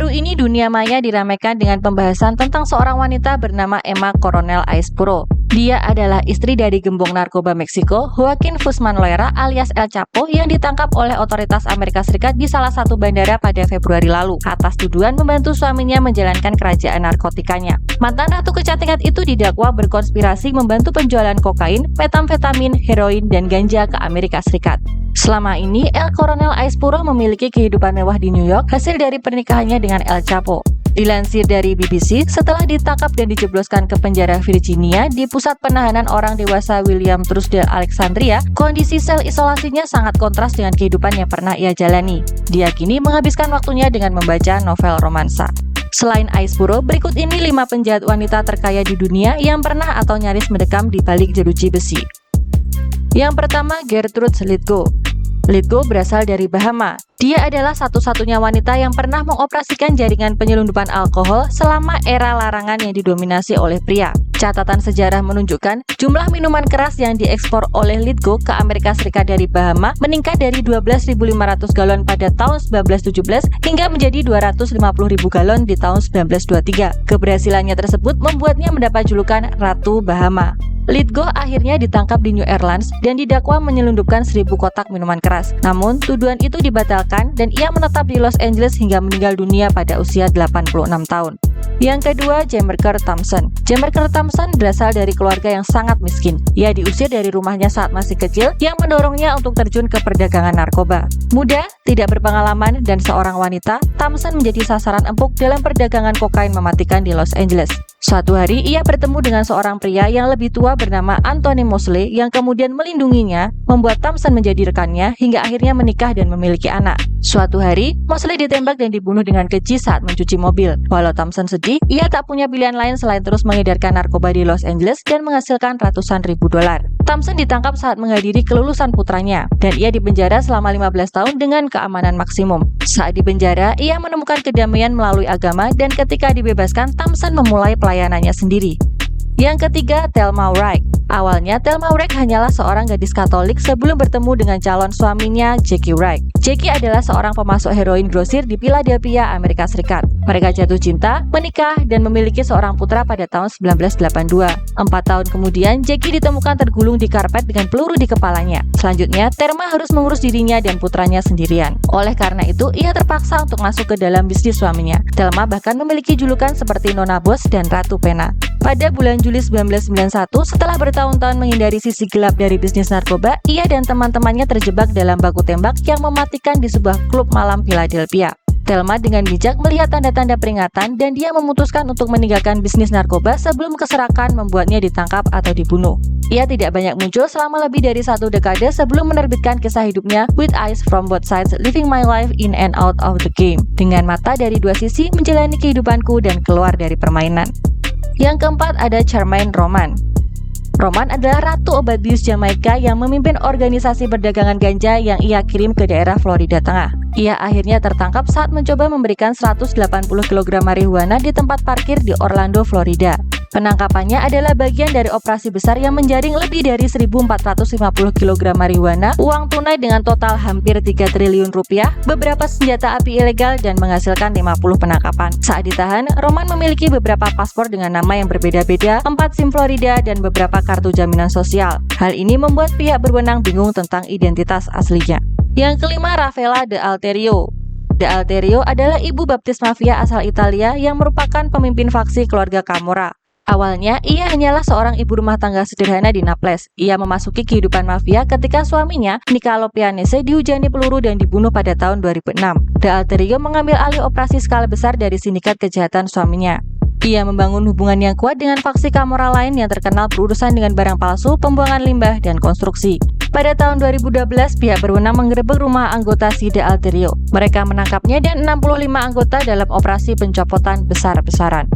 Baru-baru ini dunia maya diramaikan dengan pembahasan tentang seorang wanita bernama Emma Coronel Aispuro. Dia adalah istri dari gembong narkoba Meksiko, Joaquin Guzman Loera alias El Chapo, yang ditangkap oleh otoritas Amerika Serikat di salah satu bandara pada Februari lalu atas tuduhan membantu suaminya menjalankan kerajaan narkotikanya. Mantan ratu kecantikan itu didakwa berkonspirasi membantu penjualan kokain, metamfetamin, heroin, dan ganja ke Amerika Serikat. Selama ini, El Coronel Aispuro memiliki kehidupan mewah di New York hasil dari pernikahannya dengan El Chapo. Dilansir dari BBC, setelah ditangkap dan dijebloskan ke penjara Virginia di pusat penahanan orang dewasa William Truesdale Alexandria, kondisi sel isolasinya sangat kontras dengan kehidupan yang pernah ia jalani. Dia kini menghabiskan waktunya dengan membaca novel romansa. Selain Aispuro, berikut ini 5 penjahat wanita terkaya di dunia yang pernah atau nyaris mendekam di balik jeruji besi. Yang pertama, Gertrude Litgo. Litgo berasal dari Bahama. Dia adalah satu-satunya wanita yang pernah mengoperasikan jaringan penyelundupan alkohol selama era larangan yang didominasi oleh pria. Catatan sejarah menunjukkan jumlah minuman keras yang diekspor oleh Litgo ke Amerika Serikat dari Bahama meningkat dari 12.500 galon pada tahun 1917 hingga menjadi 250.000 galon di tahun 1923. Keberhasilannya tersebut membuatnya mendapat julukan Ratu Bahama. Litgo akhirnya ditangkap di New Orleans dan didakwa menyelundupkan 1.000 kotak minuman keras. Namun, tuduhan itu dibatalkan dan ia menetap di Los Angeles hingga meninggal dunia pada usia 86 tahun. Yang kedua, Jamaica Thompson. Jamaica Thompson berasal dari keluarga yang sangat miskin. Ia diusir dari rumahnya saat masih kecil, yang mendorongnya untuk terjun ke perdagangan narkoba. Muda, tidak berpengalaman, dan seorang wanita, Thompson menjadi sasaran empuk dalam perdagangan kokain mematikan di Los Angeles. Suatu hari, ia bertemu dengan seorang pria yang lebih tua bernama Anthony Mosley yang kemudian melindunginya, membuat Thompson menjadi rekannya hingga akhirnya menikah dan memiliki anak. Suatu hari, Mosley ditembak dan dibunuh dengan keji saat mencuci mobil. Walau Thompson sedih, ia tak punya pilihan lain selain terus mengedarkan narkoba di Los Angeles dan menghasilkan ratusan ribu dolar. Thompson ditangkap saat menghadiri kelulusan putranya, dan ia dipenjara selama 15 tahun dengan keamanan maksimum. Saat di penjara, ia menemukan kedamaian melalui agama, dan ketika dibebaskan, Thompson memulai pelayanannya sendiri. Yang ketiga, Thelma Wright. Awalnya, Thelma Wright hanyalah seorang gadis Katolik sebelum bertemu dengan calon suaminya, Jackie Wright. Jackie adalah seorang pemasok heroin grosir di Philadelphia, Amerika Serikat. Mereka jatuh cinta, menikah, dan memiliki seorang putra pada tahun 1982. 4 tahun kemudian, Jackie ditemukan tergulung di karpet dengan peluru di kepalanya. Selanjutnya, Thelma harus mengurus dirinya dan putranya sendirian. Oleh karena itu, ia terpaksa untuk masuk ke dalam bisnis suaminya. Thelma bahkan memiliki julukan seperti Nona Bos dan Ratu Pena. Pada bulan Juli 1991, setelah bertahun-tahun menghindari sisi gelap dari bisnis narkoba, ia dan teman-temannya terjebak dalam baku tembak yang mematikan di sebuah klub malam Philadelphia. Thelma dengan bijak melihat tanda-tanda peringatan dan dia memutuskan untuk meninggalkan bisnis narkoba sebelum keserakan membuatnya ditangkap atau dibunuh. Ia tidak banyak muncul selama lebih dari 1 dekade sebelum menerbitkan kisah hidupnya With Eyes from Both Sides, Living My Life in and Out of the Game. Dengan mata dari 2 sisi, menjalani kehidupanku dan keluar dari permainan. Yang keempat ada Charmaine Roman. Roman adalah ratu obat bius Jamaika yang memimpin organisasi perdagangan ganja yang ia kirim ke daerah Florida Tengah. Ia akhirnya tertangkap saat mencoba memberikan 180 kg marihuana di tempat parkir di Orlando, Florida. Penangkapannya adalah bagian dari operasi besar yang menjaring lebih dari 1.450 kg marihuana, uang tunai dengan total hampir 3 triliun rupiah, beberapa senjata api ilegal, dan menghasilkan 50 penangkapan. Saat ditahan, Roman memiliki beberapa paspor dengan nama yang berbeda-beda, 4 SIM Florida, dan beberapa kartu jaminan sosial. Hal ini membuat pihak berwenang bingung tentang identitas aslinya. Yang kelima, Raffaella De Alterio. De Alterio adalah ibu baptis mafia asal Italia yang merupakan pemimpin faksi keluarga Camorra. Awalnya, ia hanyalah seorang ibu rumah tangga sederhana di Naples. Ia memasuki kehidupan mafia ketika suaminya, Niccolò Pianese, dihujani peluru dan dibunuh pada tahun 2006. De Alterio mengambil alih operasi skala besar dari sindikat kejahatan suaminya. Ia membangun hubungan yang kuat dengan faksi Camorra lain yang terkenal berurusan dengan barang palsu, pembuangan limbah, dan konstruksi. Pada tahun 2012, pihak berwenang menggerebek rumah anggota si De Alterio. Mereka menangkapnya dan 65 anggota dalam operasi pencopotan besar-besaran.